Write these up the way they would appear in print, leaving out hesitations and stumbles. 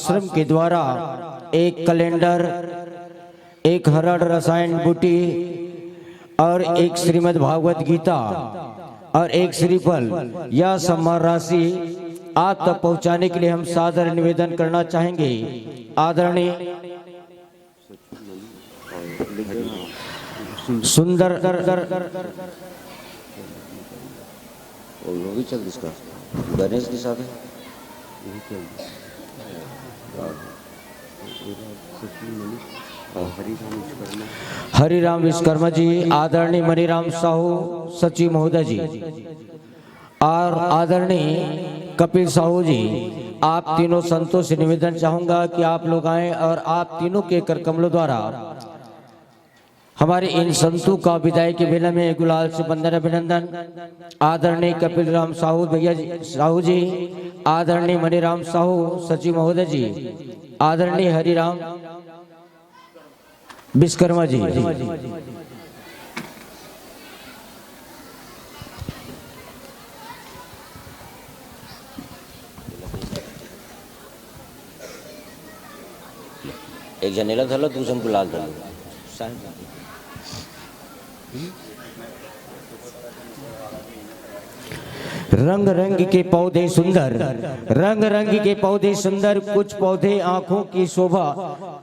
आश्रम के द्वारा एक कैलेंडर, एक हरड़ रसायन बूटी और एक श्रीमद् भागवत गीता और एक श्रीफल, यह सम्मान राशि आप तक पहुंचाने के लिए हम सादर निवेदन करना चाहेंगे। आदरणीय सुंदर गणेश के साथ हरिराम विश्वकर्मा जी, आदरणीय मणिराम साहू सचिव महोदय जी और आदरणीय कपिल साहू जी, आप तीनों संतों से निवेदन चाहूंगा कि आप लोग आए और आप तीनों के कर कमलों द्वारा हमारे इन संतों का विदाई के बेला में गुलाल से बंदन अभिनंदन। आदरणीय कपिल राम साहू भैया जी, साहू जी, आदरणीय मणिराम साहू सचिव महोदय जी, आदरणीय हरिराम विश्वकर्मा जी। एक जनेला धरलो, दूसरा गुलाल धरलो। रंग रंग के पौधे सुंदर, रंग रंग के पौधे सुंदर, कुछ पौधे आंखों की शोभा।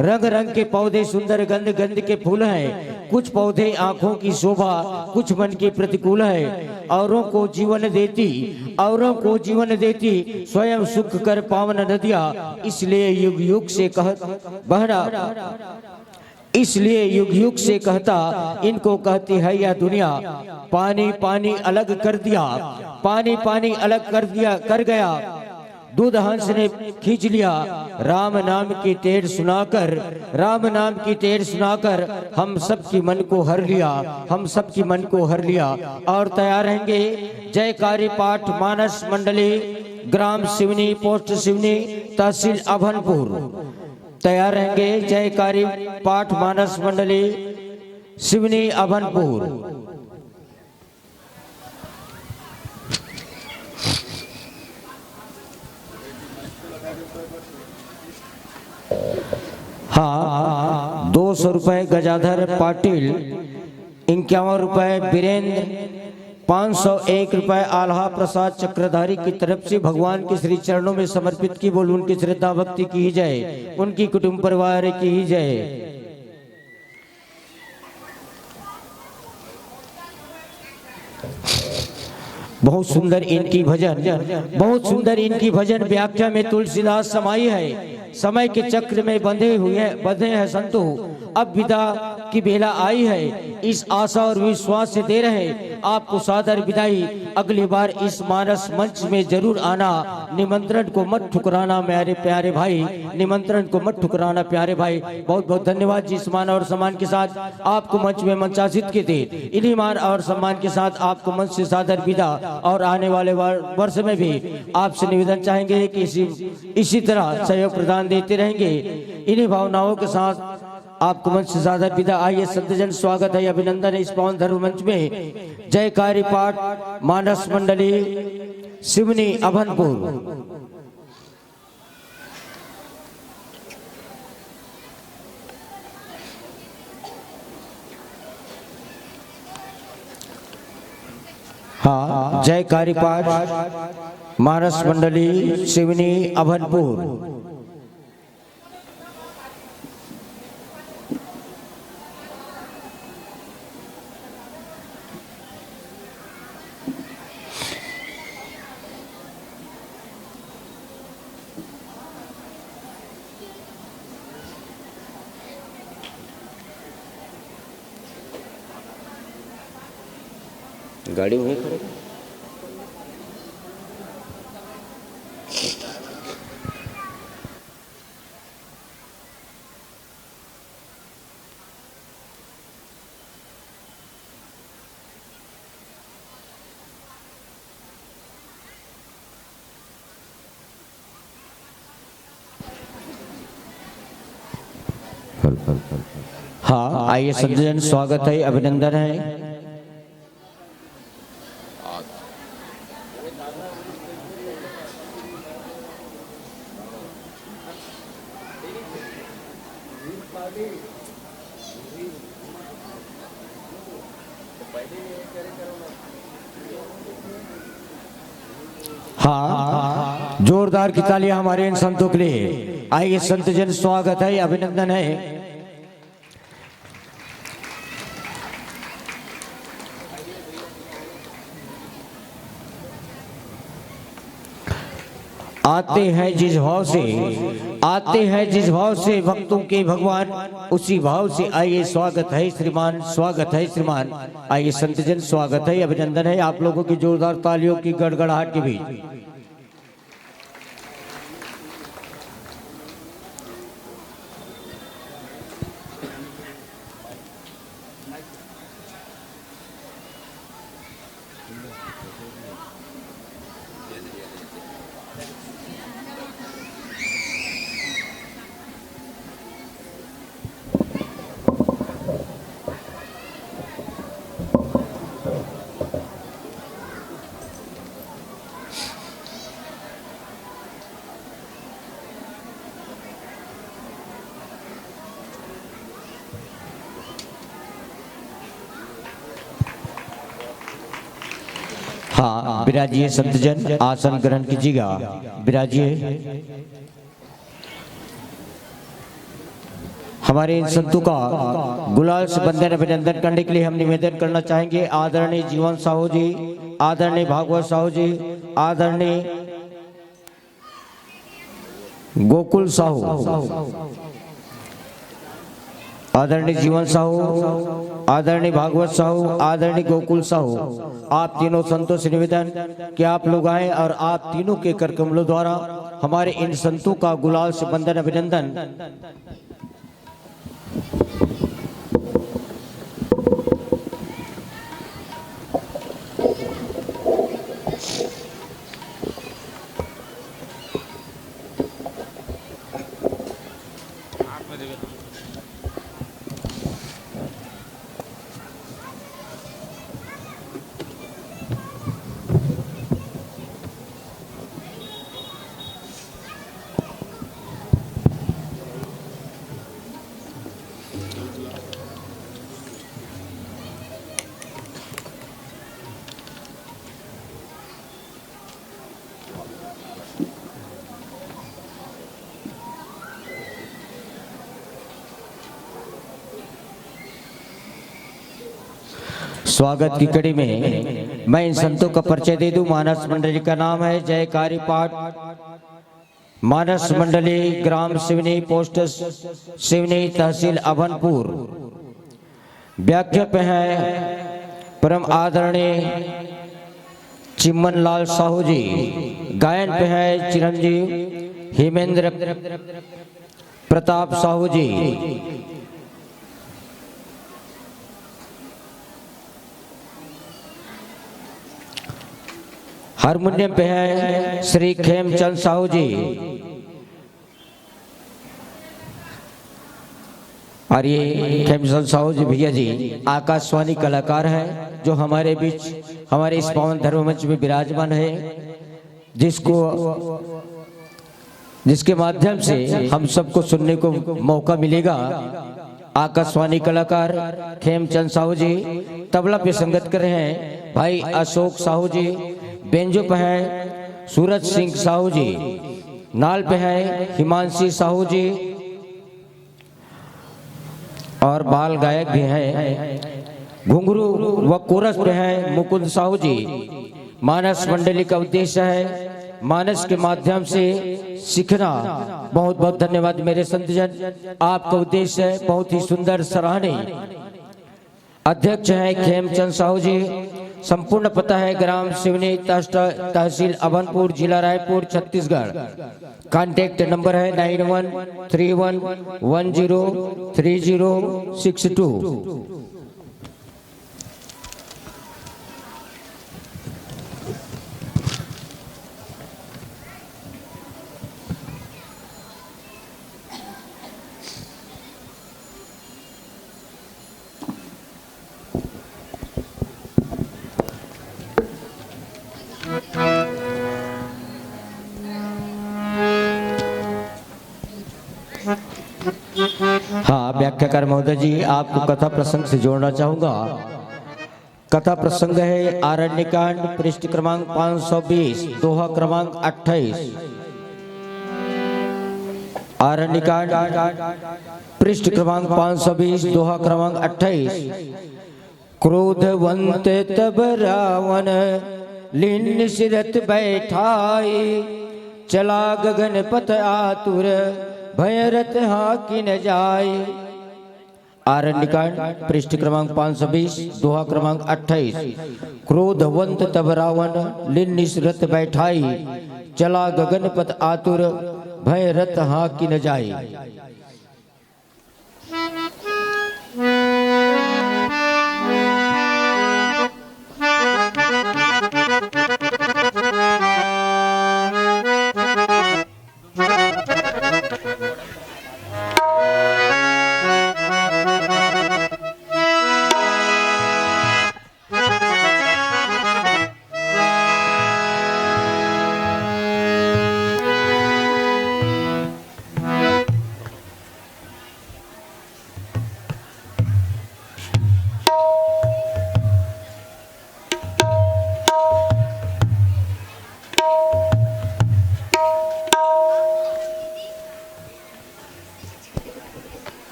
रंग रंग के पौधे सुंदर, गंध गंध के फूल हैं। कुछ पौधे आंखों की शोभा, कुछ मन के प्रतिकूल है। औरों को जीवन देती, औरों को जीवन देती, स्वयं सुख कर पावन नदियाँ। इसलिए युग युग से बहना, इसलिए युग युग से कहता, इनको कहती है यह दुनिया। पानी पानी अलग कर दिया, पानी पानी अलग कर दिया, कर गया। दूध हंस ने खींच लिया। राम नाम की टेर सुनाकर, राम नाम की टेर सुनाकर हम सबकी मन को हर लिया, हम सबकी मन को हर लिया। और तैयार रहेंगे जयकारी पाठ मानस मंडली, ग्राम सिवनी, पोस्ट सिवनी, तहसील अभनपुर। तैयार रहेंगे जयकारी पाठ मानस मंडली, सिवनी अभनपुर। हाँ, 200 रुपए गजाधर पाटिल, 51 रुपए वीरेंद्र, 501 रुपए आल्हा प्रसाद चक्रधारी की तरफ से भगवान के श्री चरणों में समर्पित की बोल उनकी श्रद्धा भक्ति की जाए, उनकी कुटुंब परिवार की जाए। बहुत सुंदर इनकी भजन, बहुत सुंदर इनकी भजन व्याख्या में तुलसीदास समाई है। समय के चक्र में बंधे हैं संतों, अब विदा की बेला आई है। इस आशा और विश्वास से दे रहे आपको सादर विदाई। अगली बार इस मानस मंच में जरूर आना। निमंत्रण को मत ठुकराना मेरे प्यारे भाई, निमंत्रण को मत ठुकराना प्यारे भाई। बहुत बहुत धन्यवाद। जिस मान और सम्मान के साथ आपको मंच में मंचासित किए थे, इन्हीं मान और सम्मान के साथ आपको मंच से सादर विदा। और आने वाले वर्ष में भी आपसे निवेदन चाहेंगे कि इसी तरह सहयोग प्रदान देते रहेंगे। इन्हीं भावनाओं के साथ आपको मंच से सादर विदा। आइए सद्यजन स्वागत है, अभिनंदन है इस पावन धर्म मंच में। जयकारी पाठ मानस मंडली, सिवनी अभनपुर। हाँ, जयकारी पाठ मानस मंडली, सिवनी अभनपुर। गाड़ी वहीं खड़ी। हाँ, आइए सज्जन स्वागत है, अभिनंदन है। हाँ, जोरदार की तालियां हमारे इन संतों के लिए। आइए संत जन, स्वागत है, अभिनंदन है। आते हैं जिस भाव से, आते हैं जिस भाव से भक्तों के भगवान, उसी भाव से आइए। स्वागत है श्रीमान, स्वागत है श्रीमान। आइए संत जन, स्वागत है, अभिनंदन है आप लोगों की जोरदार तालियों की गड़गड़ाहट के बीच। हाँ, विराजिए संतजन, आसन ग्रहण कीजिएगा, विराजिए। हमारे इन संतों का गुलाल से बंधन अभिनंदन करने के लिए हम निवेदन करना चाहेंगे। आदरणीय जीवन साहू जी, आदरणीय भागवत साहू जी, आदरणीय गोकुल साहू, आदरणीय जीवन साहू, आदरणीय भागवत साहू, आदरणीय गोकुल साहू, आप तीनों संतों से निवेदन कि आप लोग आए और आप तीनों के कर कमलों द्वारा हमारे इन संतों का गुलाल से बंधन अभिनंदन। स्वागत की कड़ी में मैं इन संतों का परिचय दे दूं। मानस मंडली का नाम है जयकारी पाठ मानस मंडली, ग्राम सिवनी, पोस्ट सिवनी, तहसील अभनपुर। व्याख्या पे है परम आदरणीय चिमन लाल साहू जी। गायन पे है चिरंजीव हेमेंद्र प्रताप साहू जी। हारमोनियम पे है श्री खेमचंद साहू जी। और ये खेमचंद साहू जी भैया जी आकाशवाणी कलाकार है, जो हमारे बीच हमारे इस पावन धर्म मंच में विराजमान है, जिसके माध्यम से हम सबको सुनने को मौका मिलेगा। आकाशवाणी कलाकार खेमचंद साहू जी। तबला पे संगत कर रहे हैं भाई अशोक साहू जी। बेंजो पे है सूरज सिंह साहू जी। नाल पे है हिमांशी साहू जी। और बाल गायक भी हैं। घुंघरू व कोरस पे है मुकुंद साहू जी। मानस मंडली का उद्देश्य है मानस के माध्यम से सीखना। बहुत बहुत धन्यवाद मेरे संतजन, आपका उद्देश्य है बहुत ही सुंदर सराहनीय। अध्यक्ष हैं खेमचंद साहू जी। संपूर्ण पता है ग्राम सिवनी, तहसील अभनपुर, जिला रायपुर, छत्तीसगढ़। कांटेक्ट नंबर है 9131103062। हाँ, व्याख्याकार महोदय जी, आपको कथा प्रसंग से जोड़ना चाहूंगा। कथा प्रसंग है आरण्यकांड, पृष्ठ क्रमांक 520, दोहा क्रमांक 28। आरण्यकांड पृष्ठ क्रमांक 520, दोहा क्रमांक 28। क्रोधवंत तब रावण लीन सिरत बैठाई, चला गगन पथ आतुर भयरत हाकि न जाय। आरण्यकांड पृष्ठ क्रमांक 520, दोहा क्रमांक 28। क्रोधवंत तब रावण लीन सिरत बैठाई, चला गगन पथ आतुर भयरत हाकि न जाय।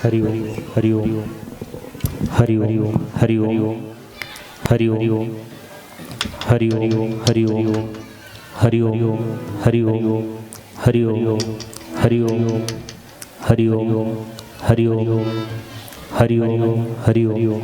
हरि ओम हरि ओम हरि ओम हरि ओम हरि ओम हरि ओम हरि ओम हरि ओम हरि ओम हरि ओम हरि ओम हरि ओम हरि ओम हरि ओम हरि ओम।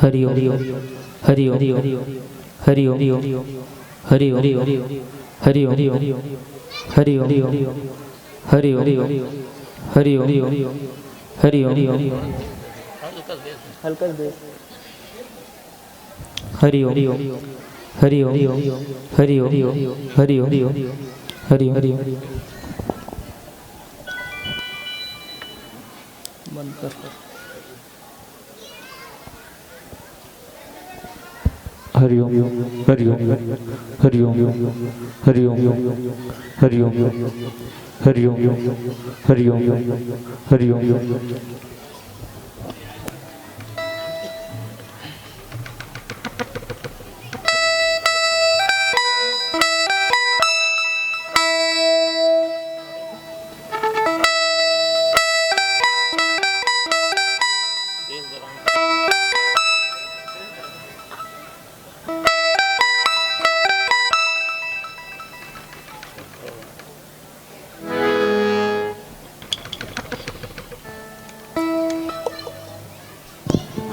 हरि ओम हरि ओम हरि ओम हरि ओम हरि ओम हरि ओम हरि ओम हरि ओम हरि ओम हरि ओम हल्का दे हरि ओम हरि ओम हरि ओम हरि ओम हरि ओम मन कर हरि ओम हरि ओम हरि ओम हरि ओम हरि ओम हरि ओम हरि ओम हरि ओम।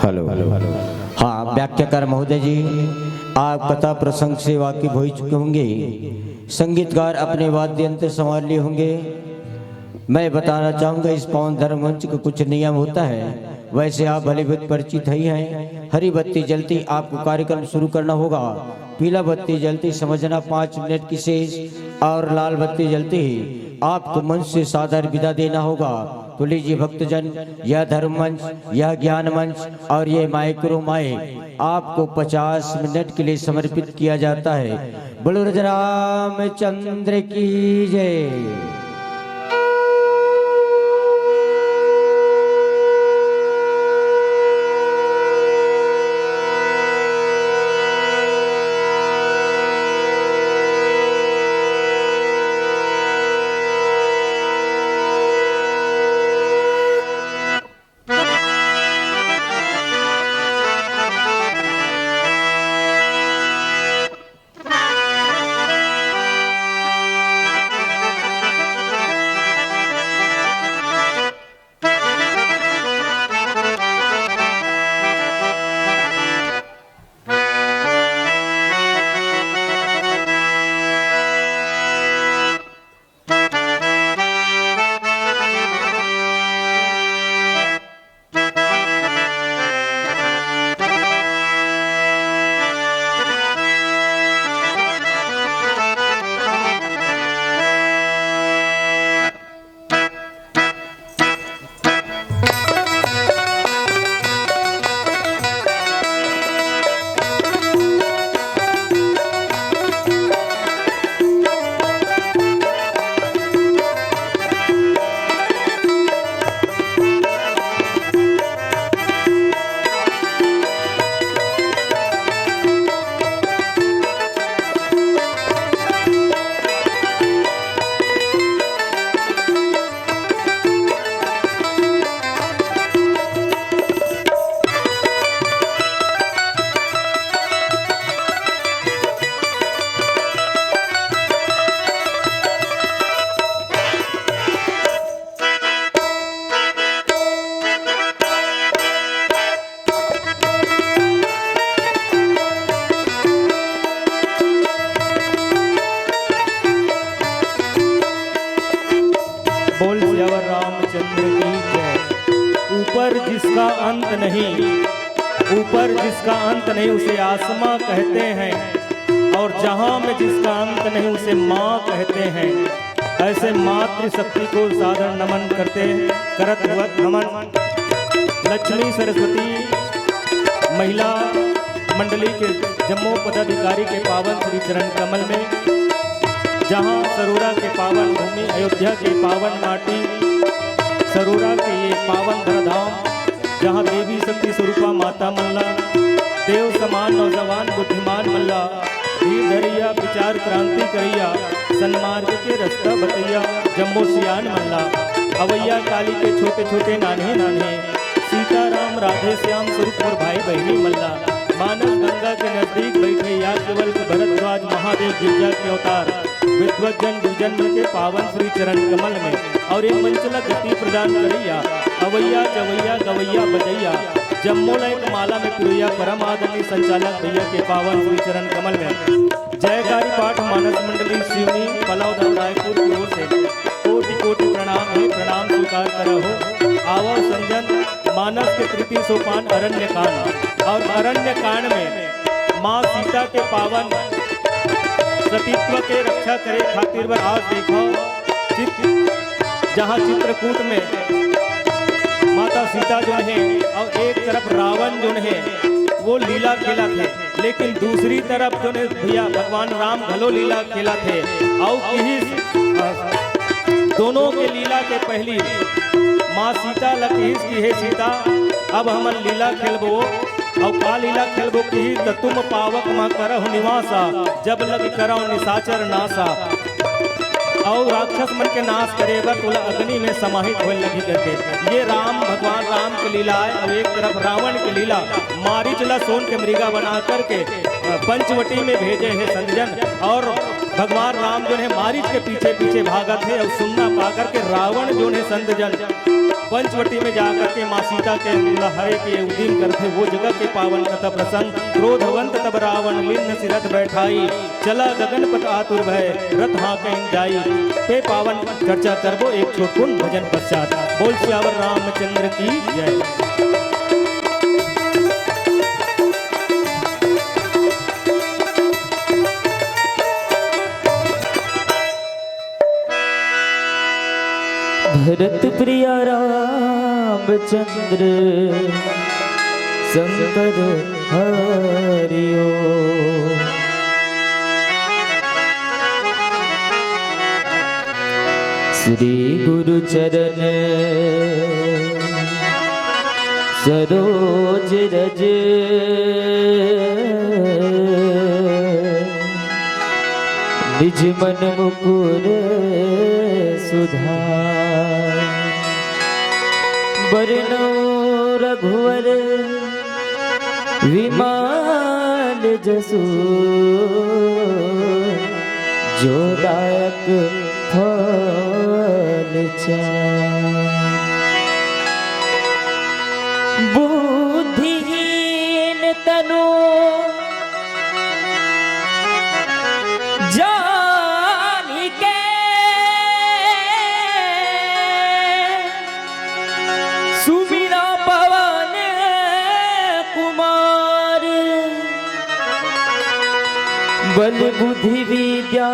हेलो हाँ, व्याख्याकार महोदय जी, आप कथा प्रसंग से वाकिफ हो चुके होंगे। संगीतकार अपने वाद्य यंत्र संभाल लिए होंगे। मैं बताना चाहूँगा, इस पावन धर्म मंच का कुछ नियम होता है। वैसे आप भलीभांति परिचित ही हैं। हरी बत्ती जलती आपको कार्यक्रम शुरू करना होगा। पीला बत्ती जलती समझना 5 मिनट की शेष, और लाल बत्ती जलती ही आपको मंच से सादर विदा देना होगा। तो लीजिए भक्तजन, यह धर्म मंच, यह ज्ञान मंच और ये माइक्रो माइक आपको 50 मिनट के लिए समर्पित किया जाता है। बोलो रामचंद्र की जय। अंत नहीं, ऊपर जिसका अंत नहीं उसे आसमां कहते हैं, और जहां में जिसका अंत नहीं उसे माँ कहते हैं। ऐसे मातृशक्ति को सादर नमन करत हुआ नमन लक्ष्मी सरस्वती महिला मंडली के जम्मू पदाधिकारी के पावन श्री चरण कमल में, जहां सरोरा के पावन भूमि, अयोध्या के पावन माटी, सरोरा के ये पावन धराधाम, जहां देवी शक्ति स्वरूपा माता मल्ला, देव समान नौजवान बुद्धिमान मल्ला, धीर धरिया विचार क्रांति करिया, सन्मार्ग के रास्ता बतैया, जम्मू सियान मल्ला, अवैया काली के छोटे छोटे नान्हे नान्हे, सीताराम राधे श्याम स्वरूप और भाई बहनी मल्ला, मानस गंगा के नजदीक बैठे याज्ञवल्क भरद्वाज महादेव गिरजा के अवतार, विद्वज्जन गुजन्म के पावन श्री चरण कमल में, और ये मंचला गति प्रदान करैया, अवैया चवैया गवैया बजैया, जम्मू लाइक माला में पिरोया परम आदरणीय संचालक भैया के पावन श्री चरण कमल में, जयकारी पाठ मानस मंडली शिवनी पलाव रायपुर की ओर से कोटि कोटि प्रणाम है, प्रणाम स्वीकार करो। आवो संजन मानस के तृतीय सोपान अरण्य कांड, और अरण्य कांड में माँ सीता के पावन सतीत्व के रक्षा करे खातिर बर आज देखो जहाँ चित्रकूट में माता सीता जो है और एक तरफ रावण जो है वो लीला खेला थे, लेकिन दूसरी तरफ जो है भैया भगवान राम भलो लीला खेला थे, और दोनों के लीला के पहली माँ सीता लकीस की है सीता, अब हमन लीला खेलबो, और का लीला खेलबो की त तुम पावक माँ करहु निवासा, जब लग करौ निशाचर नासा, और राक्षस मन के नाश करेगा तुला अग्नि में समाहित होने लगी करके। ये राम भगवान राम की लीला है, और एक तरफ रावण की लीला, मारीचला सोन के मृगा बना करके पंचवटी में भेजे हैं संजन, और भगवान राम जो है मारीच के पीछे पीछे भागा थे, और सुनना पा करके रावण जो है संतजन पंचवटी में जाकर के माँ सीता के हरे के उदीन करते, वो जगह के पावन कथा प्रसंग, क्रोधवंत तब रावण लिन्न सिरथ बैठाई, चला गगन पथ आतुर भय रथ हाँ कहीं जाई, पे पावन चर्चा करबो एक छोटकुन भजन पश्चात। बोल श्यावर रामचंद्र की जय। भरत प्रिया रामचंद्र शंकर हरिओ, श्री गुरु चरण सरोज रज, निज मन मुकुर सुधार, बरनो रघुवर विमान जसु, जो दायक फल चार, बुद्धिहीन तनु जानी के, सुमिरा पवन कुमार, बल बुद्धि विद्या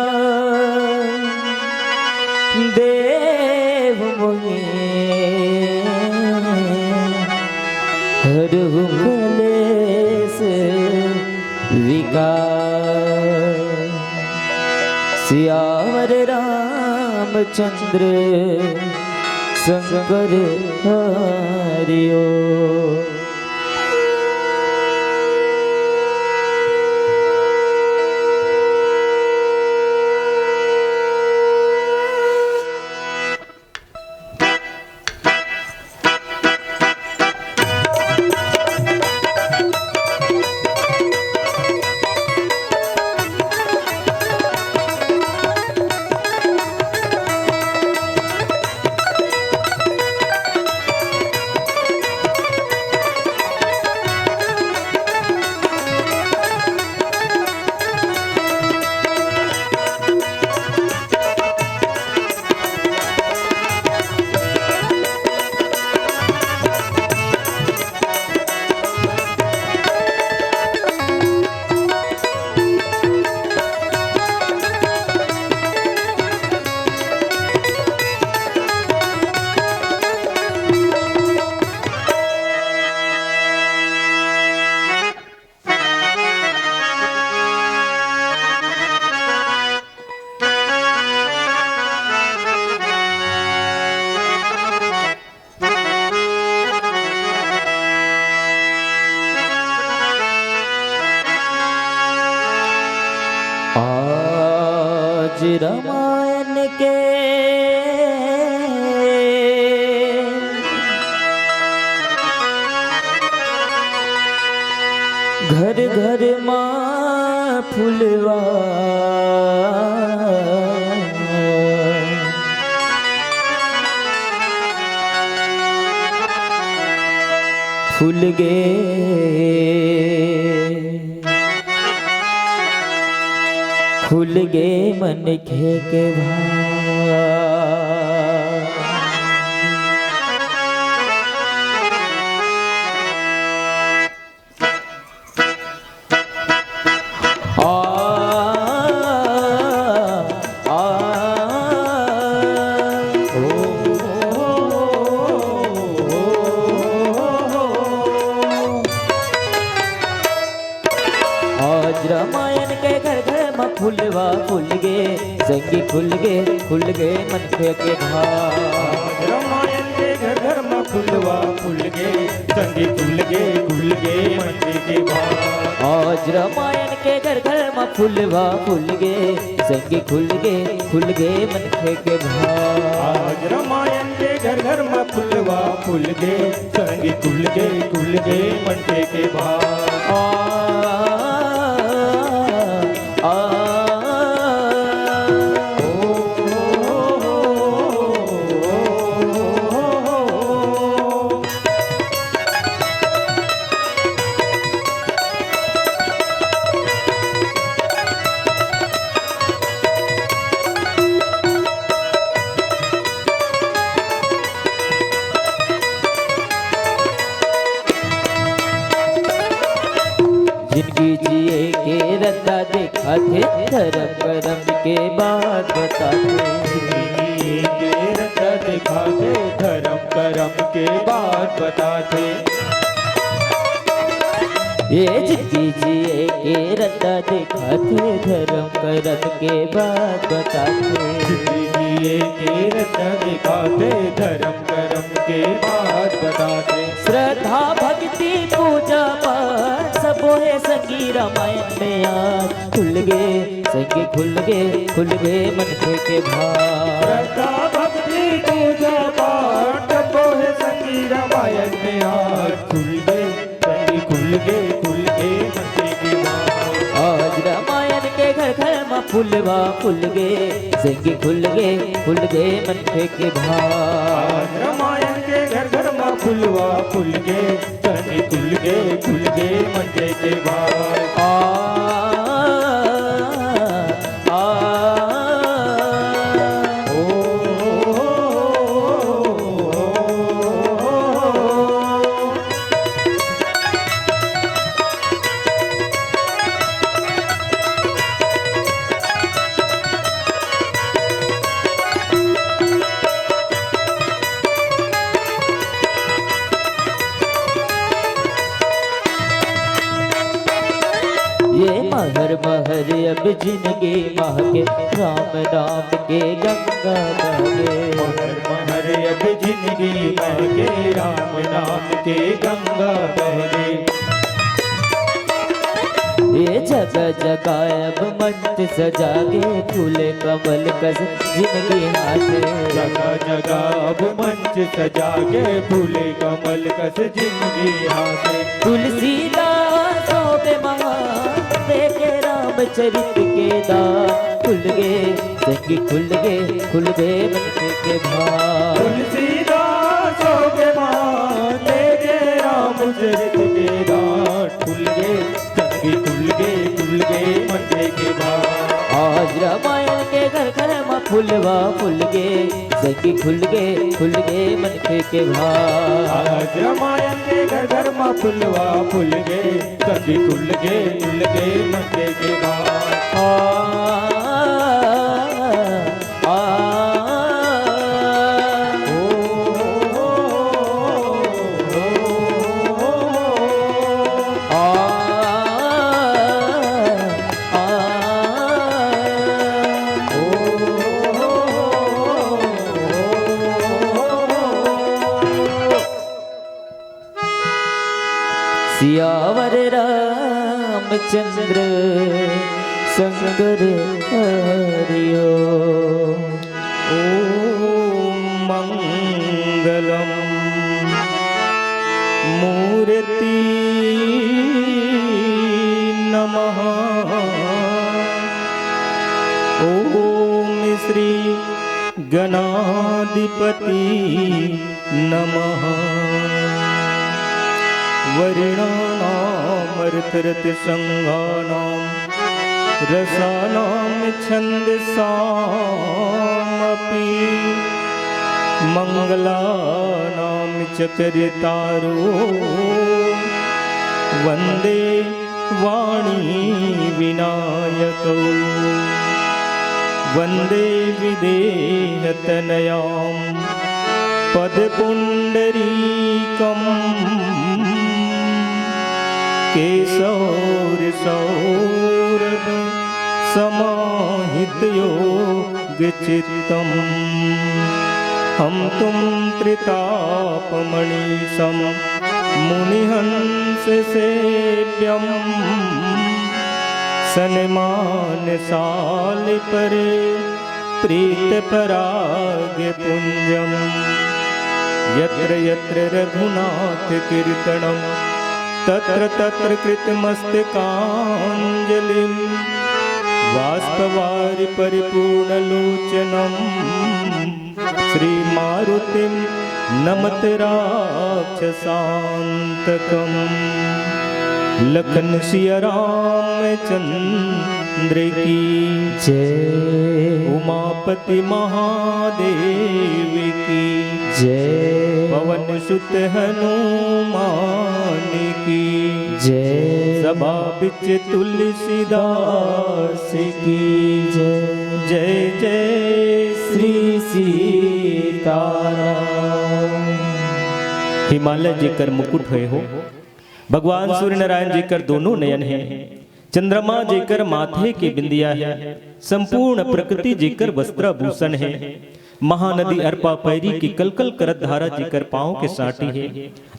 देव मोहि, हरहु कलेश विकार, सियावर रामचंद्र शंकर हरिओ। आज रामायण के घर घर माँ फुलवा फूल गे खुल गे मन के आज रामायण के घर घर में फुलवा फूल गे संगी खुल गे मन के भाव। रामायण के घर घर में फुलवा फूल गे संगी खुल गे मन के भाव। आज रामायण के घर घर में फुलवा फूल गे संगी खुल गे मन के भाव। आज रामायण के घर घर में फुलवा फूल गे संगी खुल गे मन के भाव। जिंदगी जिए के रत्ता देखा थे धर्म करम के बाद बताते। जिंदगी के रत्ता दिखाते धर्म करम के बाद बताते। ये जिंदगी जिए के रत्ता देखा थे धर्म करम के बाद बताते। जिंदगी के रत्ता दिखाते धर्म करम के बाद बताते। श्रद्धा भक्ति पूजा पाठ सब है संगी रामायण में आज खुल गे संगी खुल गे मन के भाव। श्रद्धा भक्ति पूजा पाठ बोहे संगी रामायण में आज खुल गे मन के भाव। आज रामायण के घर घर में फुलवा फूल गे संगी खुल गे मन के भाव। आज रामायण के घर घर में फुलवा फूल गे संगी खुल गे मन के भाव। ये महर महर अब जिंदगी माह के राम नाम के गंगा बहे। महर महर अब जिंदगी महके राम नाम के गंगा बहे। ये जगह जगह अब मंच सजा के फूले कमल कस जिंदगी हाथे। जगह जगह अब मंच सजा के फूले कमल कस जिंदगी हाथे। तुलसीदास सोबे महान देखे रामचरित के दान खुल गे संगी खुल गे मन के भाव। तुलसीदास के मान देखे रामचरित के दान खुल गे संगी खुल गे मन के भाव। आज रामायण के घर घर में फुलवा फूल गे संगी खुल गे मन के भाव। आज रामायण के घर घर में फुलवा फूल गे संगी खुल गे मन के भाव। सियावर रामचंद्र शंकर हरि ओम। ॐ मङ्गलं मूर्ति नमः। ॐ श्री गणाधिपति नमः। वर्णानामर्थरथसंघानां रसानां छन्दसामपि मङ्गलानां च कर्तारो वन्दे वाणी विनायकौ। वन्दे विदेहतनयां पदपुण्डरीकम् केशौरसौरभ समाहितयोगचित्तम् हम तुम त्रितापमणिशं मुनिहंस सेव्यम् सन्मानशालिपरे प्रीतपरागपुञ्जम् यत्र यत्र रघुनाथ कीर्तनं तत्र तत्र कृतमस्तकाञ्जलिं बाष्पवारि परिपूर्णलोचनं श्रीमारुतिं नमत राक्षसान्तकम्। लखन सिया रामचंद्र की जय। उमापति महादेव की जय। पवन सुत हनुमान की जय। सभा बिच तुलसीदास की जय। जय जय श्री सीताराम। हिमालय जेकर मुकुट हुए हो, भगवान सूर्य नारायण जी कर दोनों नयन हैं, चंद्रमा जेकर माथे की बिंदिया है, संपूर्ण प्रकृति जेकर वस्त्राभूषण है, महानदी अर्पा पैरी की कलकल करत धारा जेकर पांव के साटी है।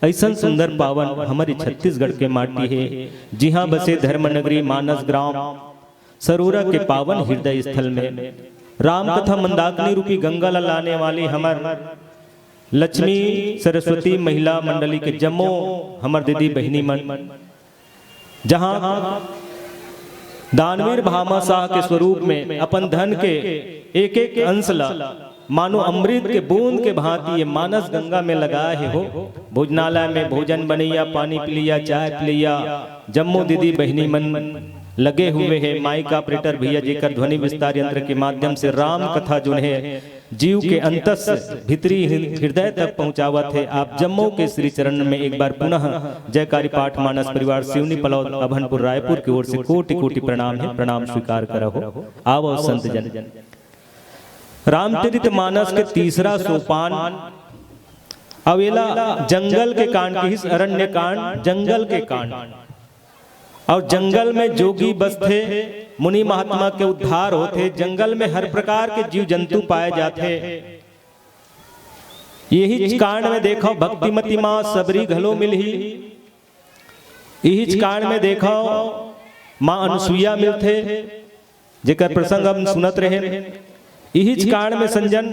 ऐसा सुंदर पावन हमारे छत्तीसगढ़ के माटी है, जहाँ बसे धर्मनगरी मानस ग्राम सरोरा के पावन हृदय स्थल में राम तथा मंदाकिनी रूपी गंगा लाने वाली हमार लक्ष्मी सरस्वती महिला मंडली के जम्मो हमर दीदी बहनी मन, जहां दानवीर भामाशाह के स्वरूप में अपन धन के एक एक अंश ला मानो अमृत के बूंद के भांति ये मानस गंगा में लगाए हो। भोजनालय में भोजन बनैया, पानी पिलिया, चाय पिलिया, जम्मो दीदी बहनी मन लगे हुए हैं। माइक ऑपरेटर भैया जेकर ध्वनि विस्तार यंत्र के माध्यम से राम कथा जो है जीव के अंतस भीतरी हृदय तक पहुंचावत है। आप जम्मू के श्री चरण में एक बार पुनः जयकारी पाठ मानस परिवार सिवनी पलौद अभनपुर रायपुर की ओर से कोटि कोटि प्रणाम है। प्रणाम स्वीकार करो। आवो संत जन। रामचरित मानस के तीसरा सोपान अवेला जंगल के कांड की, अरण्य कांड जंगल के कांड। और जंगल में जोगी बसते, मुनि महात्मा के उद्धार होते, जंगल में हर प्रकार के जीव जंतु पाए जाते। यही कांड में देखो भक्तिमती माँ सबरी घलो मिलही। यही कांड में देखो माँ अनुसुईया मिलते, जेकर प्रसंग हम सुनत रहे। यही कांड में संजन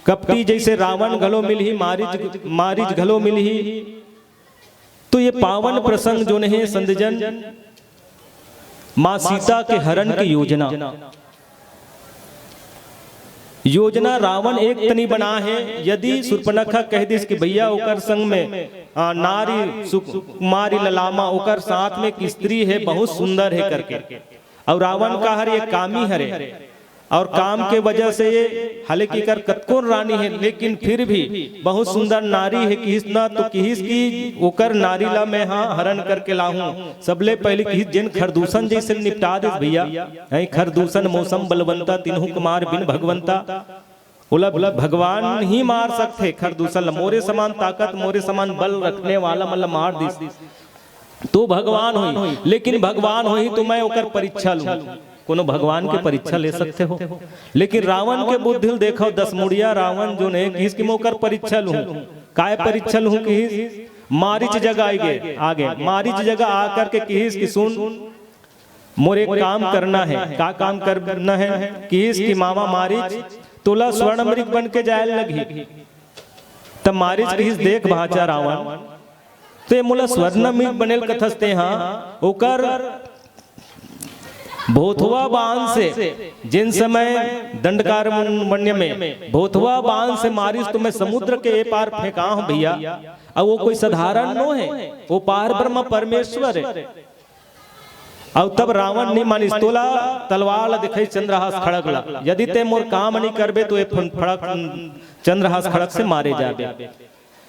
कपटी जैसे रावण घलो मिलही, मारिच घलो मिलही। तो ये पावन प्रसंग जो है संतजन मां सीता के हरण की योजना रावण एक तनी बना है। यदि सुर्पनखा कह दिस कि भैया ओकर संग में नारी सुकुमारी ललामा ओकर साथ में एक स्त्री है बहुत सुंदर है करके, और रावण का हर एक कामी हरे, और काम के वजह से ये हालांकि कर कतकोर रानी है, लेकिन फिर भी बहुत सुंदर नारी है। किस ना तो किस की ओकर नारी ला मैं हाँ हरण करके लाहूं। सबले पहले किस जिन खरदूषण जैसे निपटा दे भैया। खरदूषण मौसम बलवंता तीनों कुमार बिन भगवंता। बोला भगवान ही मार सकते खरदूषण, मोरे समान ताकत मोरे समान बल रखने वाला मतलब मार दी तो भगवान हुई। लेकिन भगवान हुई तो मैं ओकर परीक्षा लूं। कोनो भगवान के परीक्षा ले सकते हो, लेकिन रावण के बुद्धि देखो, 10 मुड़िया रावण जो ने किस की मोकर परीक्षा लूं। काय परीक्षा लूं कि मारिच जगह आगे मारिच जगह आकर के किस की सुन मोर एक काम करना है। का काम करना है कि इसकी मामा मारिच तोला स्वर्ण अमृत बन के जाए लगी। तब मारिच की देख भाचा रावण ते मोला स्वर्ण अमृत बनेल कथस्ते हाँ ओकर भोथवा बांध से जिन समय दंडकारण्य में भोथवा बांध से मारिस तो मैं समुद्र के पार फेंका हूं भैया। अब वो कोई साधारण नो है, वो पार ब्रह्म परमेश्वर है। अब तब रावण नहीं मानिस तोला तलवार दिखाई चंद्रहास खड़गला, यदि ते मोर काम नहीं करबे तो ये फड़क चंद्रहास खड़क से मारे जाबे।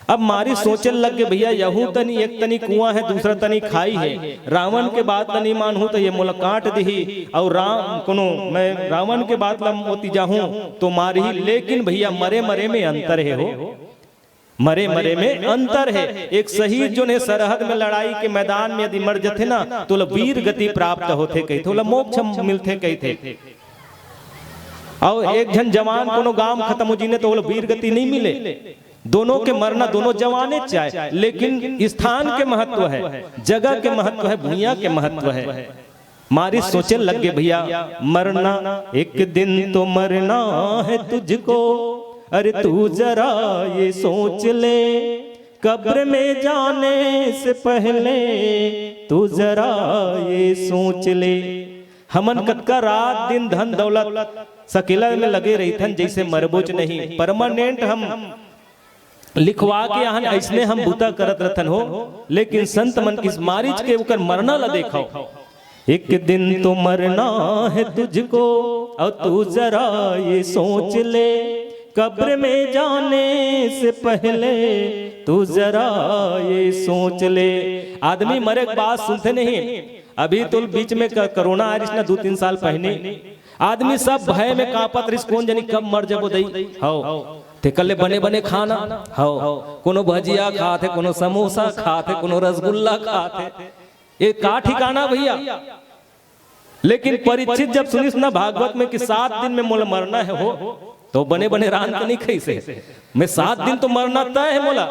अब मारी सोचने लग गए भैया यहू तनी एक तनी कुआं है दूसरा तनी खाई है, रावण के बात नहीं मानू तो ये मोला काट दी और राम कोनो मैं रावण के बात ला मोती जाहूं तो मारी। लेकिन भैया मरे मरे में अंतर है हो, मरे मरे में अंतर है। एक शहीद जो ने सरहद में लड़ाई के मैदान में यदि मर जाते ना तो वीर गति प्राप्त होते कही थे, मोक्ष मिलते कही थे। और एक जन जवान कोनो गांव खत्म हो जीने तो वीर गति नहीं मिले। दोनों के मरना दोनों जवाने चाहे, लेकिन स्थान के महत्व है, जगह के महत्व है, भूया के महत्व है। मारी सोचे लग गए भैया मरना एक दिन तो मरना है तुझको, अरे तू जरा ये सोच ले, कब्र में जाने से पहले तू जरा ये सोच ले। हमन कतका रात दिन धन दौलत सकेला में लगे रही थन जैसे मरबोच नहीं, परमानेंट हम लिखवा के यहाँ ऐसने हम बूता करत रतन हो। लेकिन संत मन किस मारिच के ऊपर मरना ला देखो, एक दिन तो मरना है तुझको और तू जरा ये सोच ले, कब्र में जाने से पहले तू जरा ये सोच ले। आदमी मरे के बाद सुनते नहीं। अभी तो बीच में कोरोना आ रही ना 2-3 साल पहले, आदमी सब भय में कांपत रिस कौन जानी कब मर जाबो दई हो। ते कल्ले बने बने खाना हो, कोनो भजिया खाते, कोनो समोसा खाते, कोनो रसगुल्ला खाते, ये का ठिकाना भैया। लेकिन परीक्षित जब सुनिस ना भागवत में कि 7 दिन में मोला मरना है हो, तो बने बने रान तो नहीं खाई से मैं 7 दिन तो मरना तय है मोला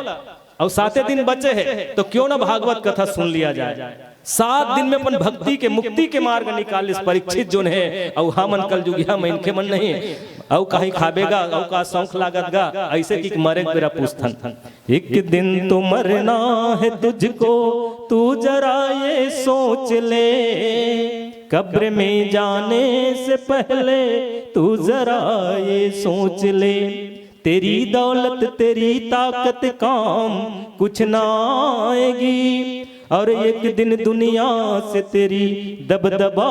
और 7 दिन बचे है, तो क्यों ना भागवत कथा सुन लिया जाए। 7 दिन में अपन भक्ति के मुक्ति के मार्ग निकाल इस परीक्षित जो है। और हमन कल जुगिया में इनके मन नहीं औ कहीं खाबेगा औ का शौक लागत गा, ऐसे कि मरे मेरा पूछथन। एक दिन तो मरना है तुझको तू जरा ये सोच ले, कब्र में जाने से पहले तू जरा ये सोच ले। तेरी दौलत तेरी ताकत काम कुछ ना आएगी, और एक दिन दुनिया से तेरी दबदबा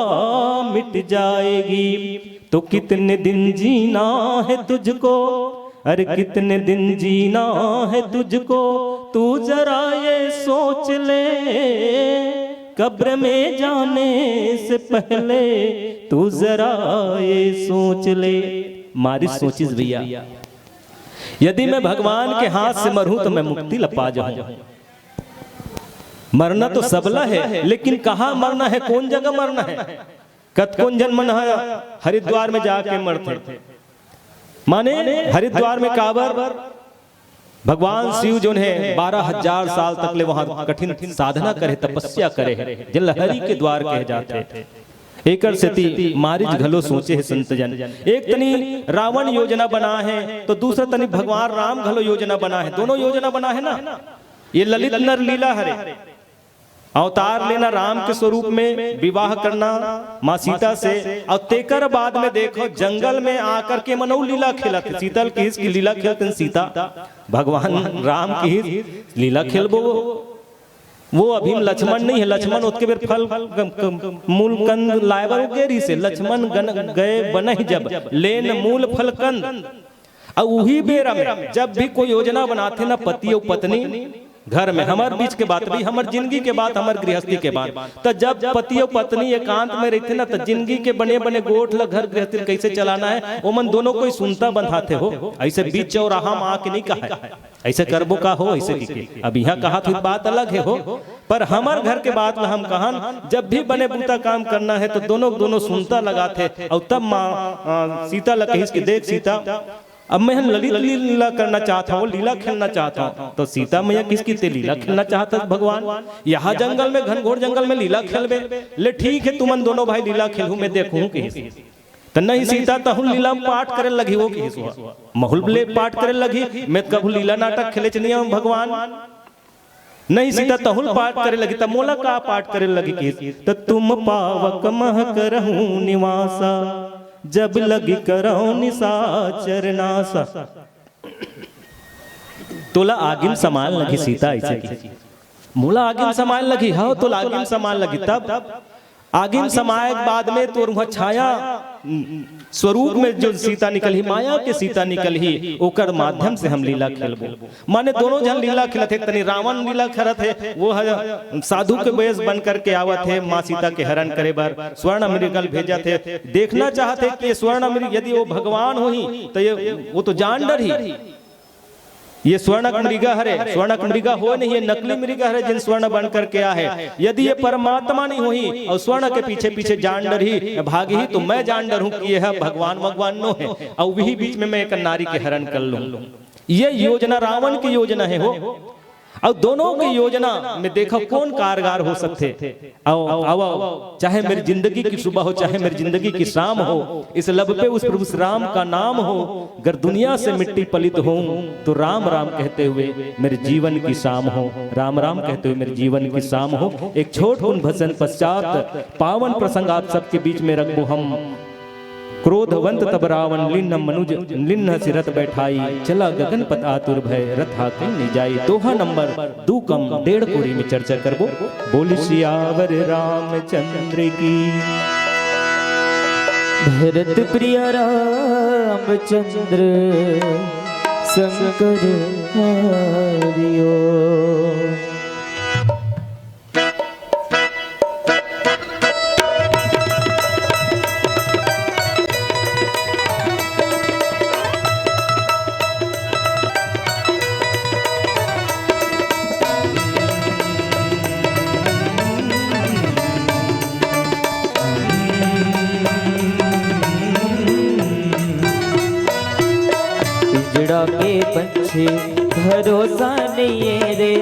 मिट जाएगी। तो कितने दिन जीना है तुझको, अरे कितने दिन जीना है तुझको, तू जरा ये सोच ले, कब्र में जाने से पहले तू जरा ये सोच ले। मारी सोचिस भैया यदि मैं भगवान के हाथ से मरूं तो मैं मुक्ति लपा जाऊं। मरना तो सबला है, लेकिन कहाँ मरना है, कौन जगह मरना है। कौन जन्म हरिद्वार में जाके मरते, माने हरिद्वार में काबर भगवान शिव जो है 12,000 साल तक ले वहां कठिन साधना करे, तपस्या करे, जल हरि के द्वार कहे जाते। एकर सेती मारिच घलो सोचे है संत जन। एक तनी रावण योजना बना है तो दूसरा तनी भगवान राम घलो योजना बना है, दोनों योजना बना है ना। ये ललित नर लीला हरे, अवतार लेना राम के स्वरूप में, विवाह करना माँ सीता से, और तेकर बाद में देखो जंगल में आकर के मनौ लीला खेलते, सीतल की हिस की लीला खेलते सीता, भगवान राम की हिस लीला खेलबो। वो अभी लक्ष्मण नहीं है, लक्ष्मण उसके बेर फल मूल कंद लायबर गेरी से लक्ष्मण गए बन जब लेन मूल फल कंद। और वही बेरा में जब भी कोई योजना बनाते ना पति और पत्नी घर में, हमारे बीच के बात भी, हमारे जिंदगी के बात, हमारे गृहस्थी के बात, तो जब पति और पत्नी एकांत में रहते ना तो जिंदगी के बने बने गोठ ल घर गृहस्थी कैसे चलाना है वो मन दोनों कोई सुनता बंधाते हो। ऐसे बीच चौराहा में आके नहीं कहा ऐसे करबो का हो ऐसे की। अब यहाँ कहा तो बात अलग है हो, पर हमारे घर के बात हम कहा जब भी बने बूता काम करना है तो दोनों सुनता लगाते। और तब माँ सीता लकहिस की देख सीता अब मैं ललित लीला करना चाहता हूँ, लीला खेलना चाहता हूँ, तो सीता मैया किसकी ते लीला खेलना चाहता भगवान? यहाँ जंगल में, घनघोर जंगल में लीला खेलबे, ले ठीक है तुमन दोनों भाई लीला खेलू, मैं देखूं कि तो नहीं सीता तहु लीला पाठ करे लगी हो कि महुल ले पाठ करे लगी, मैं कभू लीला नाटक खेले चलिए भगवान। नहीं सीता तहुल पाठ करे लगी, तब मोला का पाठ करे लगी कि तो तुम पावक मह करहूं निवासा, जब लगी करहूं निशाचर नासा। तोला आगिन समान लगी सीता ऐसे की, मोला आगिन समान लगी, हाँ तोला आगिन समान लगी। तब आगिन समाये बाद में तो वह छाया स्वरूप में जो सीता निकली, माया के सीता निकली, ओकर माध्यम से हम लीला खेलबो। माने दोनों जन लीला खेलत है, तनी रावण लीला करत है, वो साधु के वेश बन करके आवत है माँ सीता के हरण करे बर, स्वर्ण मृगल भेजा थे, देखना चाहते कि स्वर्ण मृग यदि वो भगवान हो ही तो ये वो तो जानवर ही, ये स्वर्णक मृगा हरे, स्वर्णक मृगा हो नहीं, ये नकली मृगा हरे जिन स्वर्ण बन करके आ है। यदि ये परमात्मा नहीं हुई और स्वर्ण के पीछे पीछे जानडर ही भागी ही, तो मैं जानडर हूं कि यह भगवान भगवान नो है, और वही बीच में मैं एक नारी के हरण कर लूं। ये योजना रावण की योजना है हो, और दोनों की योजना में देखो कौन कारगर हो सकते। आओ चाहे मेरी जिंदगी की सुबह हो, चाहे मेरी जिंदगी की शाम हो, इस लब पे उस प्रभु राम का नाम हो। अगर दुनिया से मिट्टी पलित हो तो राम राम कहते हुए मेरे जीवन की शाम हो, राम राम कहते हुए मेरे जीवन की शाम हो। एक छोट उन भजन पश्चात पावन प्रसंग आप सबके बीच में रखो हम। क्रोधवंत तब रावण लिन्न मनुज लिन्न सिरत बैठाई, चला गगन पत आतुर भय रथा कहीं जाई। दोहा नंबर 2 कम 1.5 कोड़ी में चर्चा करबो। बोली सियावर रामचंद्र की। भरत प्रिय रामचंद्र शंकर हरियो। पिंजड़ा के पंछी भरोसा नहीं रे,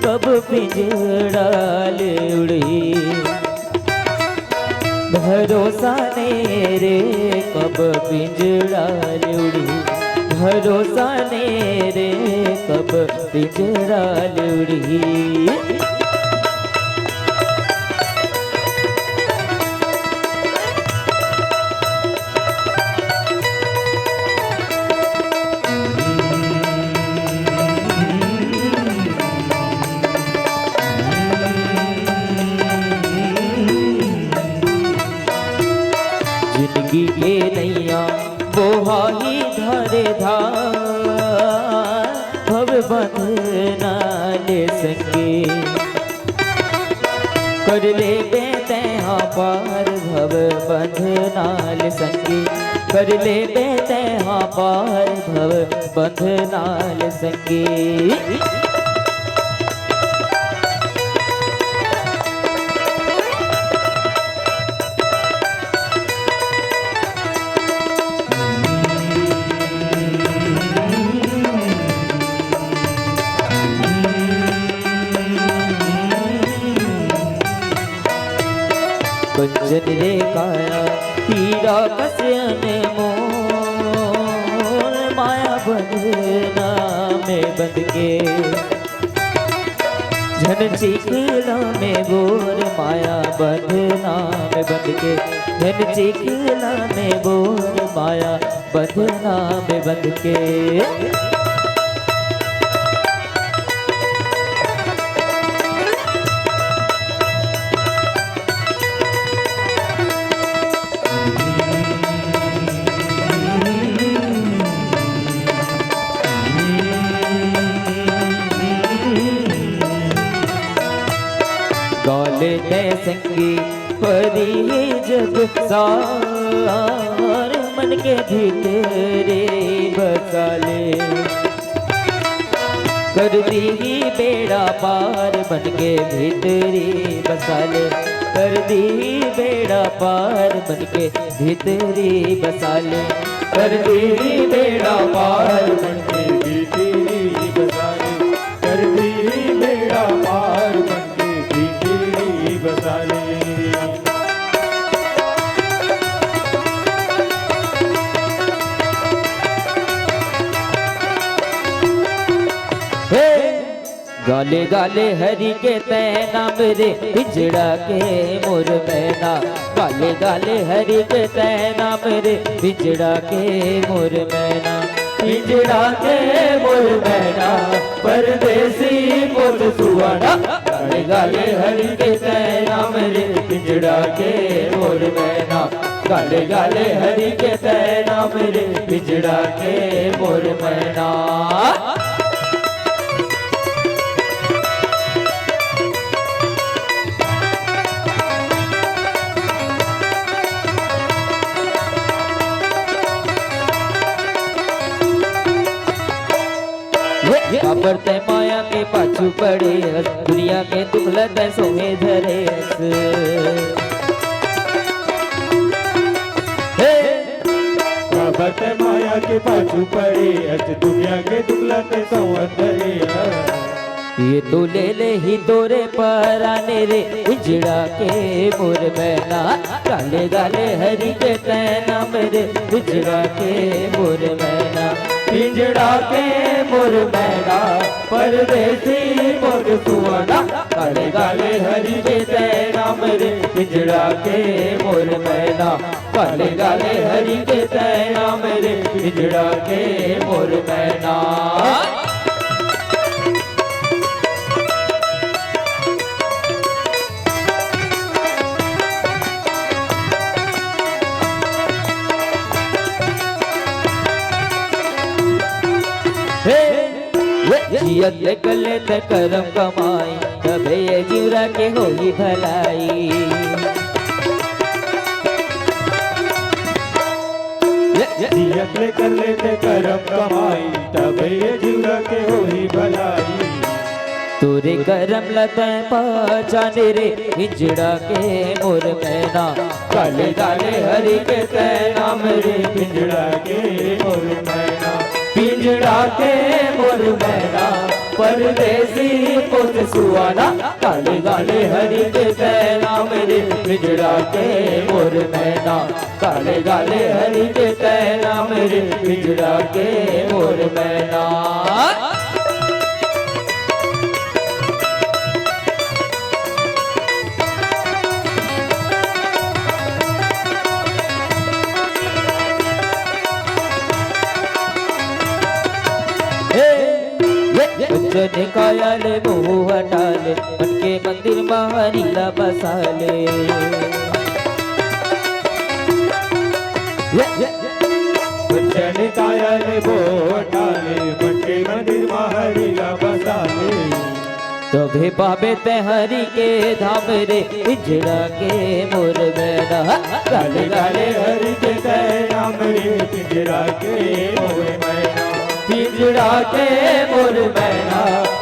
कब पिंजड़ा ले उड़ी। भरोसा नहीं रे, कब पिंजड़ा ले उड़ी। भरोसा नहीं रे, कब पिंजड़ा ले उड़ी। जिंदगी के नैया बोहाई धरे धार, भव बंधना ले संगे। कर ले बेते हाँ पार, भव बंधना ले संगे। कर ले बेते हाँ पार, भव बंधना ले संगे। कंचन रे काया हीरा कस्यन मोर, माया बंधना में बंध के। झन चिखला में बोर, माया बंधना में बंध के। झन चिखला में बोर, माया बंधना में बंध के। गाले ने संगी परी जग सार, मन के भीतरे बसाले। कर दी बेड़ा पार, मन के भीतरे बसाले। कर दी बेड़ा पार, मन के भीतरे बसाले। कर दीरी बेड़ा पार बनके भीतरी बसाले, कर दीरी बेड़ा पार बनके भीतरी बसाले। गाले गाले हरि के तैना मेरे बिजड़ा के मोर मैना, गाले गाले हरि के तैना मेरे बिजड़ा के मोर मैना, बिजड़ा के मोर मैना परदेसी मोर सुहाना, गाले गाले हरि के तैना मेरे बिजड़ा के मोर मैना, गाले गाले हरि के तैना मेरे बिजड़ा के मोर मैना। अबर ते माया के पाछू पड़े हस, दुनिया के दुखलत सोहे धरे हस। अबर ते माया के पाछू पड़े हस, दुनिया के दुखलत सोहे धरे हस। ये तो ले ले ही तोरे पर आने रे बिजड़ा के मोर मैना, गाले गाले हरि के तैना मेरे बिजड़ा के मोर मैना, बिजड़ा के मोर मैना परदेसी मोर सुहाना, गाले गाले हरि के तैना मेरे बिजड़ा के मोर मैना, गाले गाले हरि के तैना मेरे बिजड़ा के मोर मैना। जियत कले ते करम कमाई, तबे ये जीवरा के होई भलाई। जियत कले ते करम कमाई, तबे ये जीवरा के होई भलाई। तोरे करम लते पहचाने रे बिजड़ा के मोर मैना, गाले गाले हरि के तैना मेरे बिजड़ा के मोर मैना, बिजड़ा के मोर मैना परदेसी मोर सुहाना, गाले गाले हरि के तैना मेरे बिजड़ा के मोर मैना, गाले गाले हरि के तैना मेरे बिजड़ा के मोर मैना। जने कायाले मुँह हटाले, मन के मंदिर महारीला बसाले। जने कायाले मुँह हटाले, मन के मंदिर महारीला बसाले। तबे पावे ते हरि के धाम रे बिजड़ा के मोर मैना, गाले गाले हरि के तैना मेरे बिजड़ा के मोर मैना, बिजड़ा के मोर मैना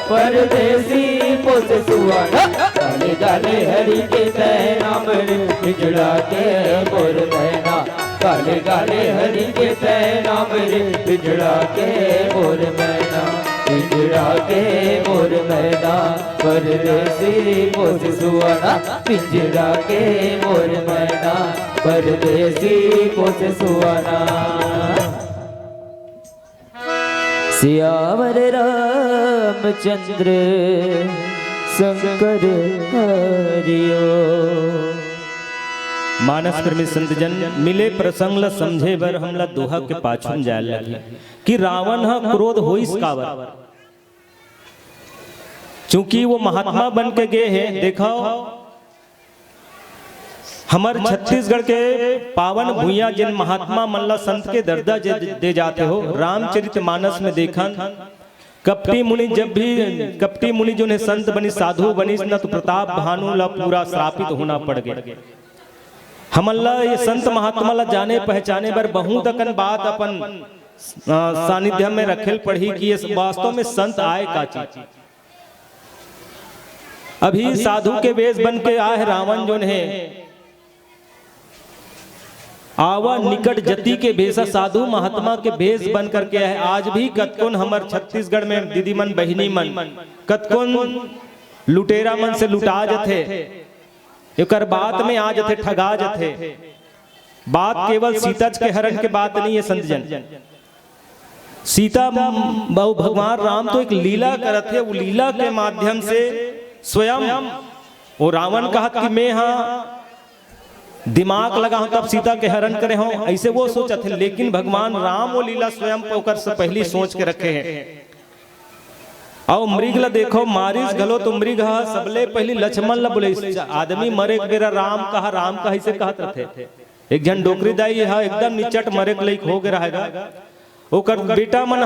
परदेसी मोर सुहाना, गाले गाले हरि के तैना मेरे बिजड़ा के मोर मैना, गाले गाले हरि के तैना मेरे बिजड़ा के मोर मैना, बिजड़ा के मोर मैना परदेसी मोर सुहाना, बिजड़ा के मोर मैना परदेसी मोर सुहाना। सियावर रामचंद्र शंकर हरियो। मानस प्रेमी संतजन मिले प्रसंग ल समझे बर हमला दोहा के पाछू जाय लगे कि रावण ह क्रोध होइस कावर, चूंकि वो महात्मा बन के गए हैं। देखो हमार छत्तीसगढ़ के पावन भूया जिन महात्मा मल्ला संत के दर्जा दे जाते हो। रामचरितमानस में देखा कपटी मुनि, जब भी कपटी मुनि जो ने संत बनी साधु बनी न तो प्रताप भानु ला पूरा श्रापित होना पड़ गया। हमल्ला ये संत महात्मा ला जाने पहचाने बर बहुत अकन बात अपन सानिध्य में रखेल पढ़ी कि ये वास्तव में संत आए का चीज। अभी साधु के वेश बन के आए रावण जो है आवा निकट जति के भेष साधु महात्मा के भेष बन करके है। आज भी कतकोन हमर छत्तीसगढ़ में दीदी मन बहिनी मन कतकोन लुटेरा मन से लुटा जथे, एकर बात में आ जथे, ठगा जथे। बात केवल सीता के हरण के बात नहीं है संत जन। सीता भगवान राम तो एक लीला करत है, वो लीला के माध्यम से स्वयं वो रावण कहत कि मैं हाँ दिमाग लगा हूं तब सीता के हरण करे हूं, ऐसे वो सोचत है। लेकिन भगवान राम वो लीला स्वयं पोकर से पहली सोच के रखे हैं। और मृग ला देखो मारिस गलो तो मृग सबले पहली लक्ष्मण ला बोले आदमी मरे बेरा राम कहा इसे कहत रहे। एक जन डोकरी दाई है एकदम निचट मरे के लायक हो गया रहेगा। ओकर बेटा मन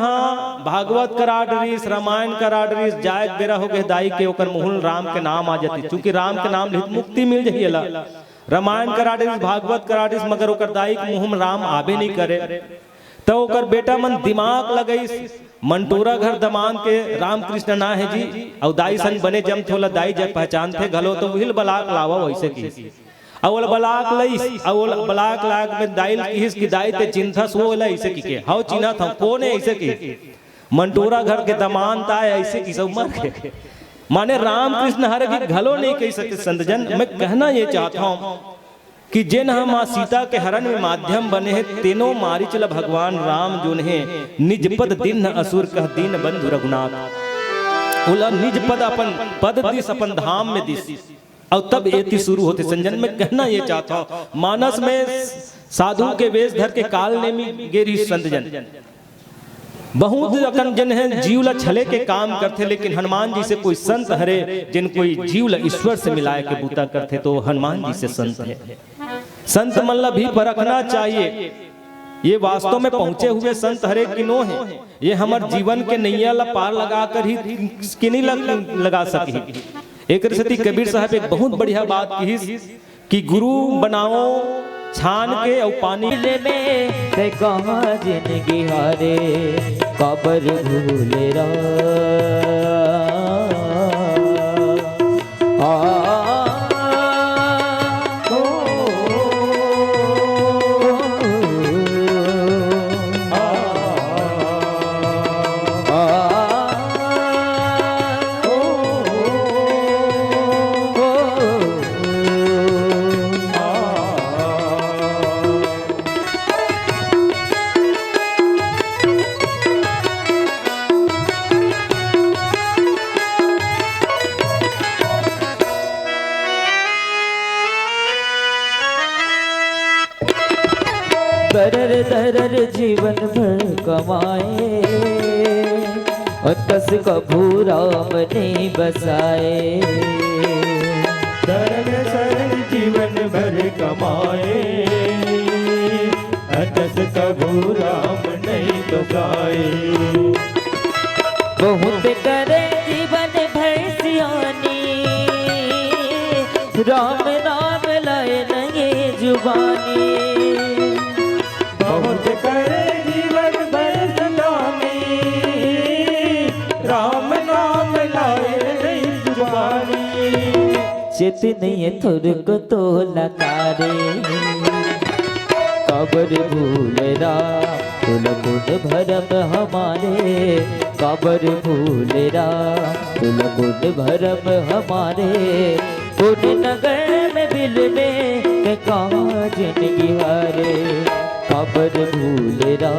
भागवत करा डरीस, रामायण करा डरीस, जाए बेरा हो गए दाई के ओकर मुहुल राम के नाम आ जाती, चूंकि राम के नाम लिहित मुक्ति मिल जाइएला। रामायण करा डरीस, भागवत करा डरीस, मगर ओकर दाई के मुंह में राम आबे नहीं करे। तो ओकर बेटा मन दिमाग लगईस, मंटोरा घर दमान के राम कृष्ण ना है जी, और दाई सन बने जम थोला दाई जब पहचान थे घलो तो वही बलाक लावा वैसे की अवल बलाक लईस, अवल बलाक लाग में दाइल किस की दाई ते चिंता सो ला ऐसे की के हाउ चिन्हा था कौन है ऐसे की मंटोरा घर के दमान ता ऐसे की सब मर के माने राम कृष्ण हर की घलो नहीं कह सकते। संत जन मैं कहना ये चाहता हूं कि जिन हम सीता के हरण में माध्यम बने हैं तीनों मारी चला भगवान राम जो ने निज पद दिन असुर कह दीन बंधु रघुनाथ बोला निज पद अपन पद दिस अपन धाम में दिस। और तब एति शुरू होते संजन में कहना ये चाहता हूं मानस में साधु के वेश धर के काल ने में गेरी संत जन बहुत अकन जन है जीव ला छले के काम करते, लेकिन हनुमान जी से कोई संत हरे जिन कोई जीव ला ईश्वर से मिलाए के बूता करते तो हनुमान जी से संत है। संत मन ला भी परखना चाहिए ये वास्तव में पहुंचे हुए संत हरे किनो है, ये हमार जीवन के नैया ला पार लगा कर ही किनी लगा सके। एक रसती कबीर साहब एक बहुत बढ़िया बात की कि गुरु बनाओ छान के और पानी में कहाँ जिंदगी हारे कबर भूले दरर जीवन भर कमाए और कस कभू राम ने बसाए। दरर जीवन भर कमाए कस कभू राम नहीं बसाए। बहुत करे जीवन भर सियानी राम नाम लाए नहीं जुबानी। बहुत करे जीवन भर सलामी राम नाम लाए नहीं जुबानी। चित नहीं थुर को तो लकारे कबर भूलेरा तुल गुण भरम हमारे कबर भूलेरा तुल गुण भरम हमारे। पुण्य नगर में बिल में कहाँ जिंदगी हारे कबर भूलेरा।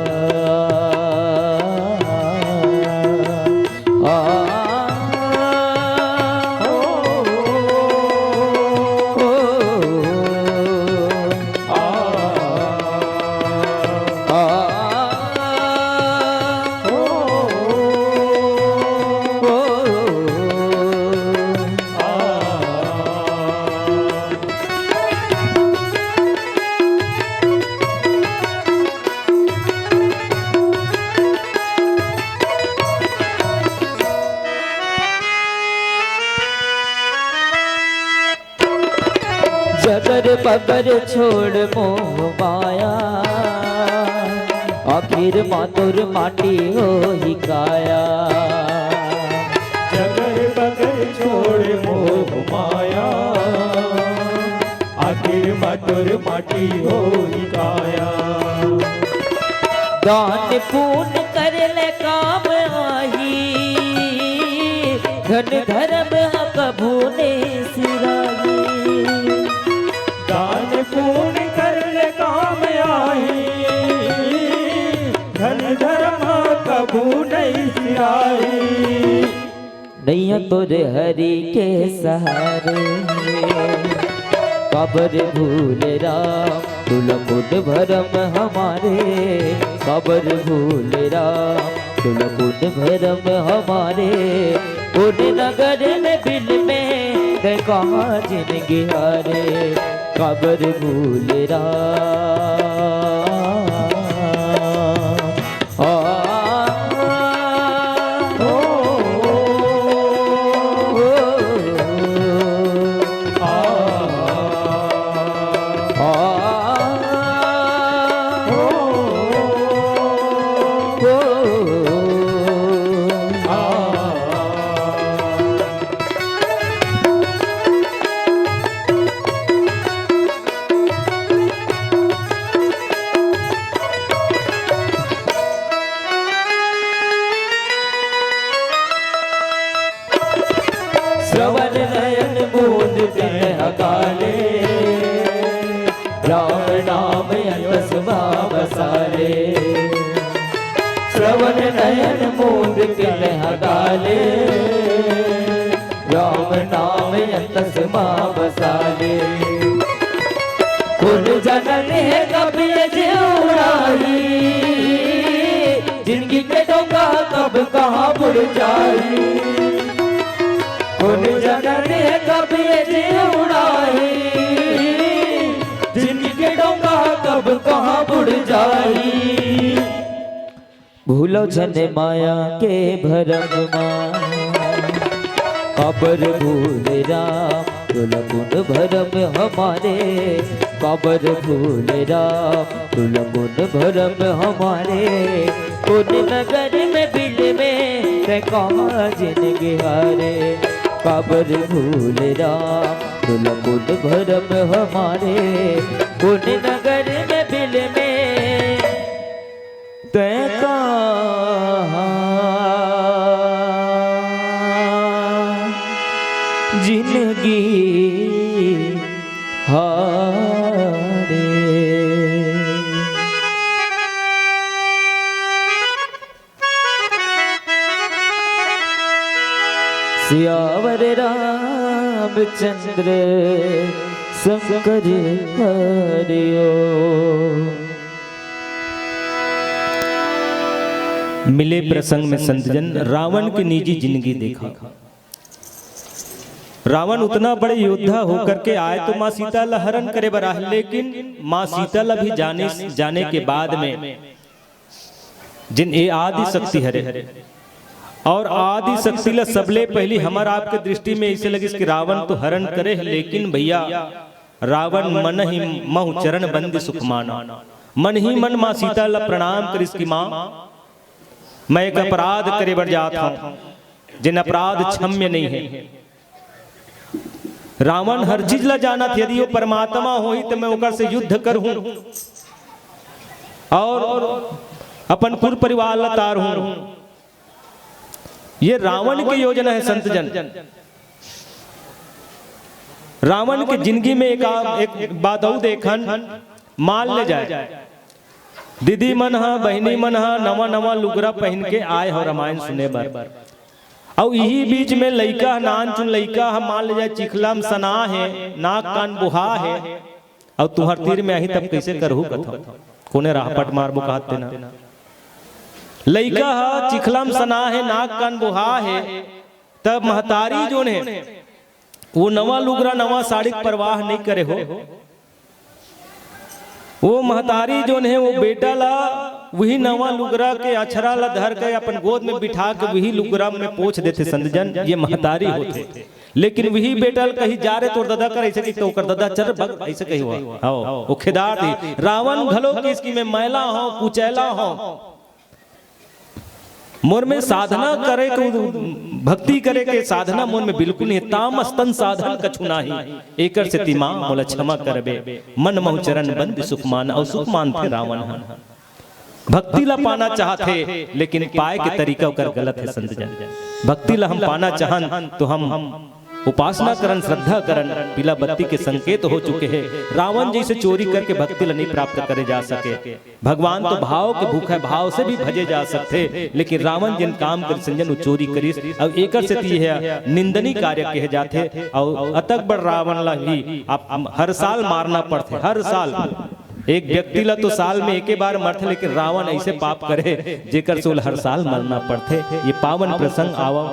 जगर पगर छोड़ मोह माया आखिर मातुर माटी हो ही काया। जगर पगर छोड़ मोह माया आखिर मधुर माटी हो काया। दान पुण्य कर ले काम आही, धन धर्म कभू ने सिराही। दान पुण्य कर ले काम आई, धन धर्म कभू नहीं सिराई। नैया तोरे हरि के सहारे, कबर भूल राम तुल मुद भरम हमारे। कबर भूल राम तुल मुद भरम हमारे। उन नगर में बिल में गए कहाँ जिनगी हारे। कबर भूल राम श्रवण नयन बूंद दिन अकाले, राम नाम अंतसुभा बसाले। श्रवण नयन बूंद दिन अकाले, राम नाम अंतसुभा बसाले। कुल जनन है कभी जीवराई, जिंदगी के डोंगा कब कहाँ बुड़ जाई। उन जनन है कभी जीवराई, जिनके डोंगा कब कहाँ बुड़ जाई। भूलो जन माया के भरम माँ, कबर भूल राम तुल मुद भरम हमारे। कबर भूल राम तुल मुद भरम हमारे। उन नगर में बिल में गए कहाँ जिनगी हारे। कबर भूल राम तुल मुद भरम हमारे। उन नगर में बिल में गए कहाँ जिनगी हारे। सियावर रामचंद्र शंकर हरिओ। मिले प्रसंग में संतजन, रावण की निजी जिंदगी देखा। रावण उतना बड़े योद्धा होकर के आए तो माँ सीता ला हरण करे बराह, लेकिन माँ सीता ला भी जाने के बाद में जिन ये आदि शक्ति हरे और आदि शक्ति ला सबले पहली हमार आपके दृष्टि में इसे लगी कि रावण तो हरण करे, लेकिन भैया रावण मन ही महु चरण बंदी सुख माना। मन ही मन माँ सीता ला प्रणाम कर इसकी माँ मैं एक अपराध करे बर जाता हूं, जिन अपराध क्षम्य नहीं है। रावण हर चीज ला जाना था, यदि वो परमात्मा हो ही तो मैं ओकर से युद्ध करूं और अपन पूर्ण परिवार ला तारूं। ये रावण की योजना है संतजन। रावण की जिंदगी में एक बात और देखन, मान ले जाए दीदी मन हा बहनी मन हा नवा नवा लुगरा पहन के आए हो रामायण सुने बर, और यही बीच में लइका नान चुन लइका हम मान ले जाए चिखलम सना है, नाक कान बुहा है, और तुहर तीर में आही तब कैसे करहु कथा कोने राहपट मारबो कहते ना। लइका हा चिखलम सना है, नाक कान बुहा है, तब महतारी जो ने वो नवा लुगरा नवा साड़ी परवाह नहीं करे हो। वो महतारी जो है वो बेटा ला वही नवा लुगरा के अछरा ला धर के अपन गोद में बिठा के वही लुगरा में पोछ देते संतजन, ये महतारी होते। लेकिन वही बेटा कहीं जा रहे तो दादा कर ऐसे तो कर दादा चल भग ऐसे कहीं हुआ आओ वो खिदार थी। रावण घलो की इसकी में मैला हो कुचैला हो, मोर में साधना करे को भक्ति करे के साधना मोर में बिल्कुल नहीं। ताम स्तन साधन कछु नाही, एकर से तिमा मोला क्षमा करबे। मन महु चरण बंद सुखमान और सुखमान थे रावण हन। भक्ति ला पाना चाहते लेकिन पाए के तरीका ओकर गलत है संत जन। भक्ति ला हम पाना चाहन तो हम उपासना करन, श्रद्धा करन, पीला बत्ती के संकेत हो चुके हैं। रावण जैसे चोरी करके भक्ति ला नहीं प्राप्त करे जा सके। भगवान तो भाव के भूख है, भाव से भी भजे जा सकते, लेकिन रावण जिन काम कर संजन वो चोरी करिस और एकर से ती है निंदनीय कार्य कहे जाते। और अतक बड़ रावण ला ही आप हर साल मारना पड़ते, हर साल। एक व्यक्ति ला तो साल में एक बार मरते, लेकिन रावण ऐसे पाप करे जेकर सोल हर साल मरना पड़ते। ये पावन प्रसंग आवा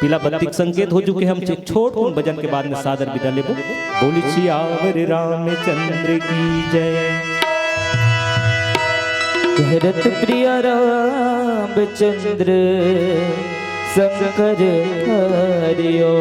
पीला बत्ती संकेत हो चुके। हम छोट उन भजन के बाद में सादर विदा लेबो। बोली सियावर रामचंद्र की जय। भरत प्रिय रामचंद्र शंकर हरिओ।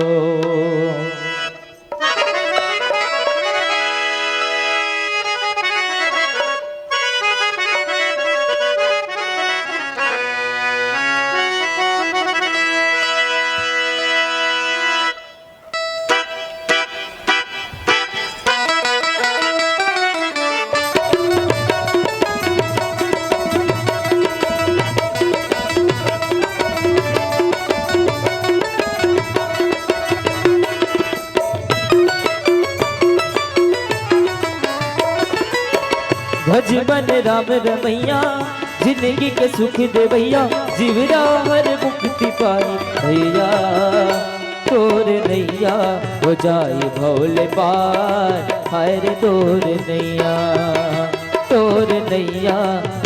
भज मन राम रमैया, जिंदगी के सुख दे भैया। जीवरा हर मुक्ति पाई भैया, तोर नैया हो जाए भोले पार। हर तोर नैया, तोर नैया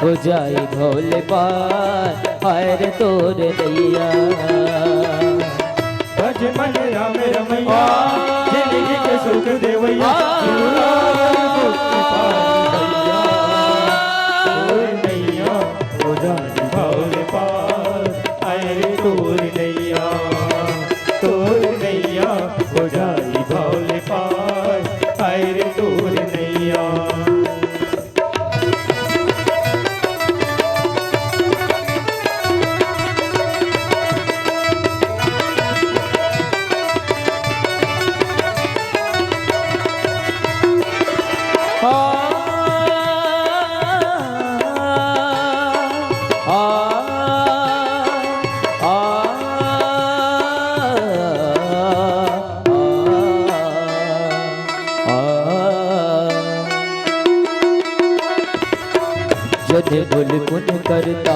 हो जाए भोले पार। हर तोर नैया। भज मन राम रमैया, जिंदगी के सुख दे भैया। जद बुल पुन करता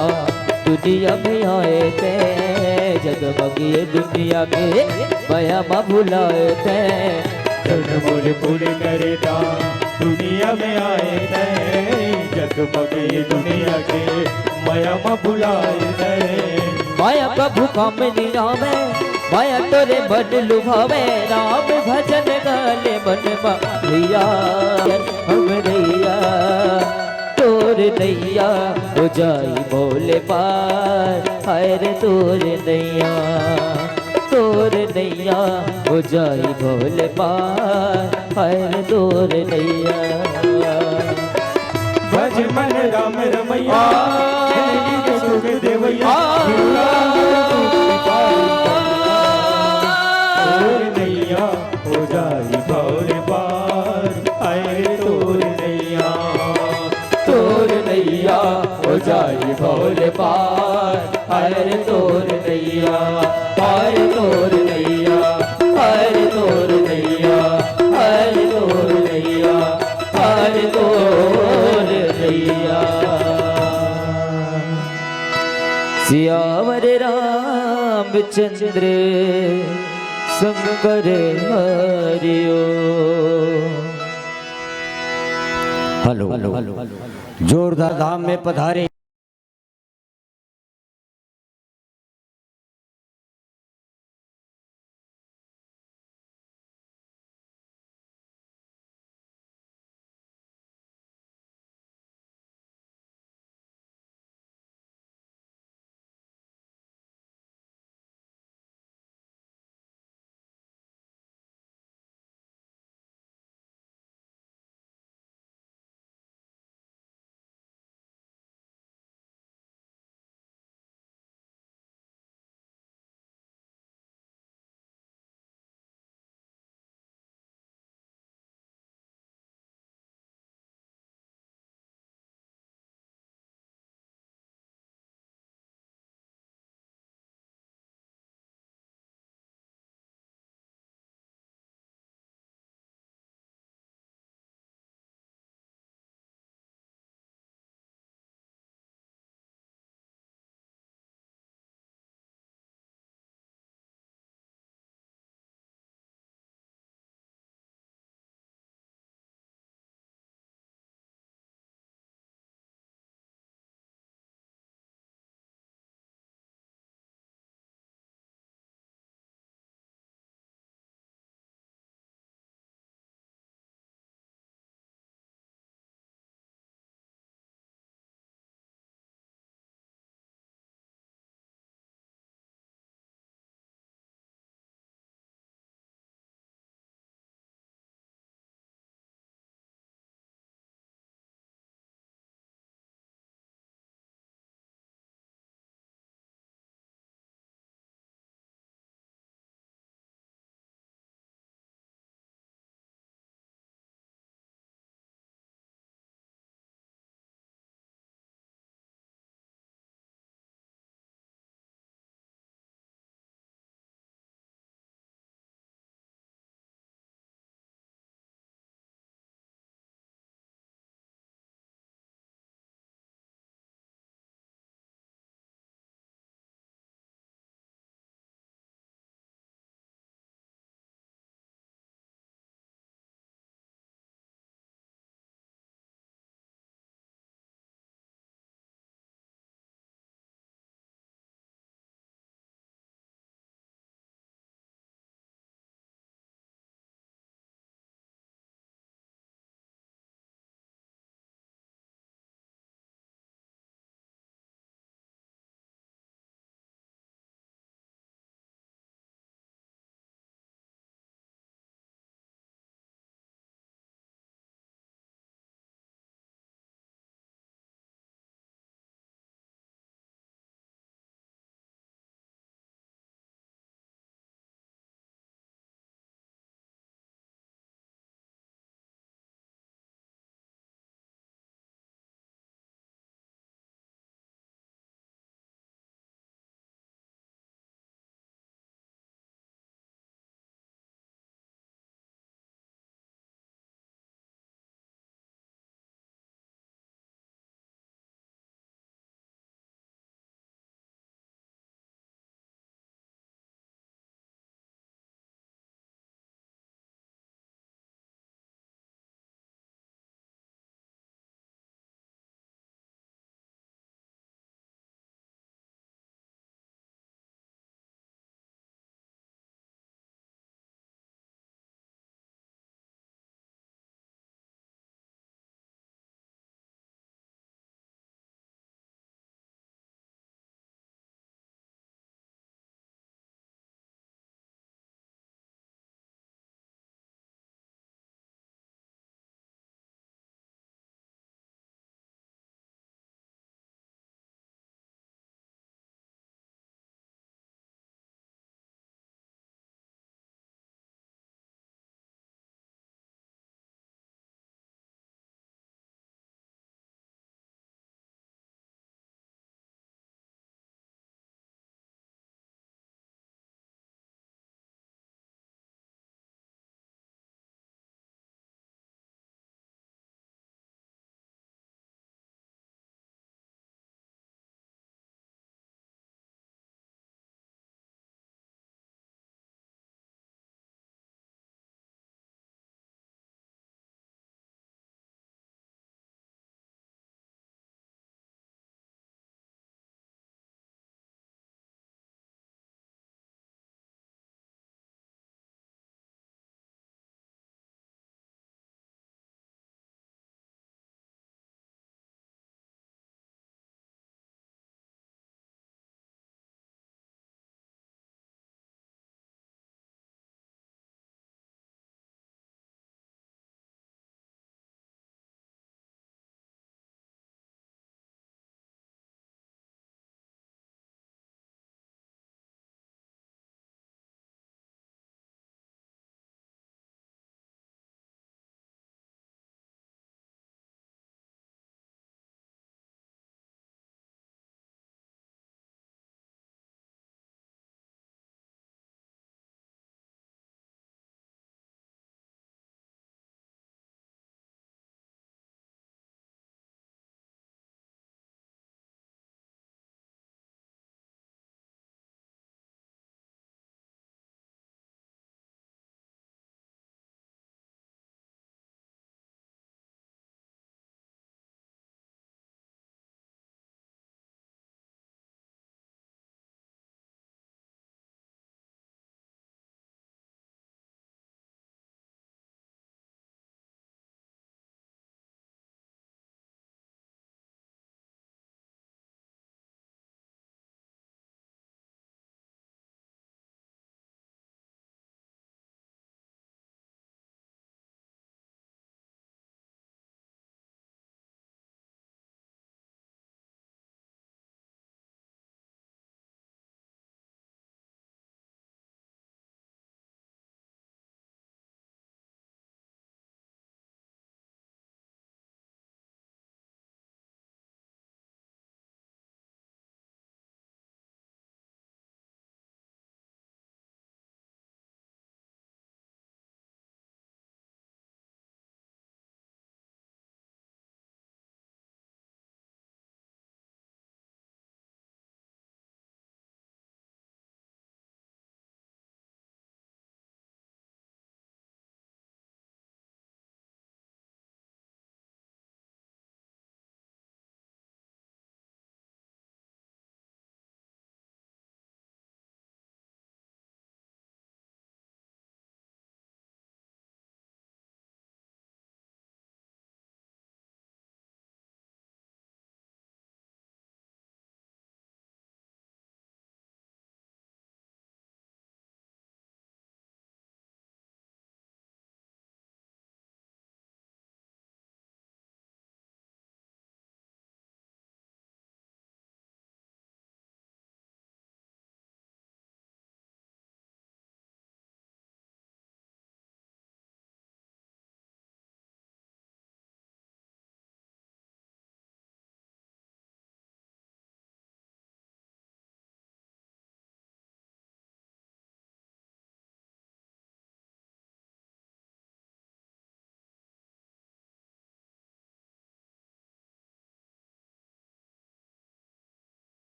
दुनिया में आए थे। जगमग ये दुनिया के माया मा भुलाए थे। जद बुल पुन करता दुनिया में आए थे। जगमग ये दुनिया के माया मा भुलाए थे। माया का भूखा में निरामे, माया तोरे मन लुभावे। राम भजन गाले मन भैया हम रैया। तोर नैया हो जाई भोले पार। हर तोर नैया, तोर नैया हो जाई भोले पार। हर तोर नैया। भज मन राम रमैया, जिंदगी के सुख दे भैया। तोर नैया हो जाई भोले पार। अरे तोर नैया, तोर नैया हो जाई भोले पार। हर तोर नैया, हर तोर नैया, हर तोर नैया, हर तोर नैया, हर तोर नैया। सियावर रामचंद्र शंकर हरिओ। हेलो, जोरदार धाम में पधारे।